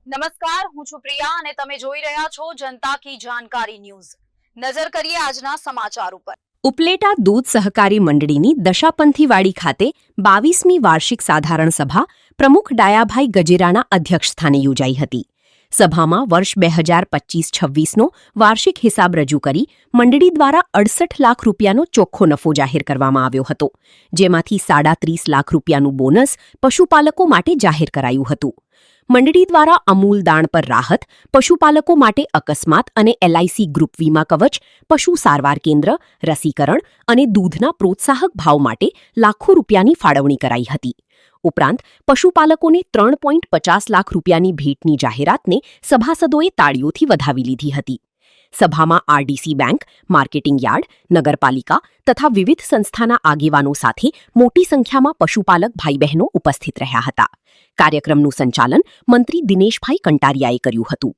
નમસ્કાર, હું છું પ્રિયા અને તમે જોઈ રહ્યા છો જનતા કી જાણકારી ન્યૂઝ। નજર કરીએ આજના સમાચાર ઉપર। ઉપલેટા દૂધ સહકારી મંડળીની દશાપંથીવાડી ખાતે 22મી વાર્ષિક સાધારણ સભા પ્રમુખ ડાયાભાઈ ગજેરાના અધ્યક્ષસ્થાને યોજાઈ હતી। સભામાં વર્ષ 2025-26નો વાર્ષિક હિસાબ રજૂ કરી મંડળી દ્વારા 68 લાખ રૂપિયાનો ચોખ્ખો નફો જાહેર કરવામાં આવ્યો હતો, જેમાંથી 30.5 લાખ રૂપિયાનું બોનસ પશુપાલકો માટે જાહેર કરાયું હતું। મંડળી દ્વારા અમૂલ દાણ પર રાહત, પશુપાલકો માટે અકસ્માત અને LIC ગ્રુપ વીમા કવચ, પશુ સારવાર કેન્દ્ર, રસીકરણ અને દૂધના પ્રોત્સાહક ભાવ માટે લાખો રૂપિયાની ફાળવણી કરાઈ હતી। ઉપરાંત પશુપાલકોને 3.50 લાખ રૂપિયાની ભેટની જાહેરાતને સભાસદોએ તાળીઓથી વધાવી લીધી હતી। સભામાં RDC બેંક, માર્કેટિંગ યાર્ડ, નગરપાલિકા તથા વિવિધ સંસ્થાના આગેવાનો સાથે મોટી સંખ્યામાં પશુપાલક ભાઈ બહેનો ઉપસ્થિત રહ્યા હતા। કાર્યક્રમનું સંચાલન મંત્રી દિનેશભાઈ કંટારિયાએ કર્યું હતું।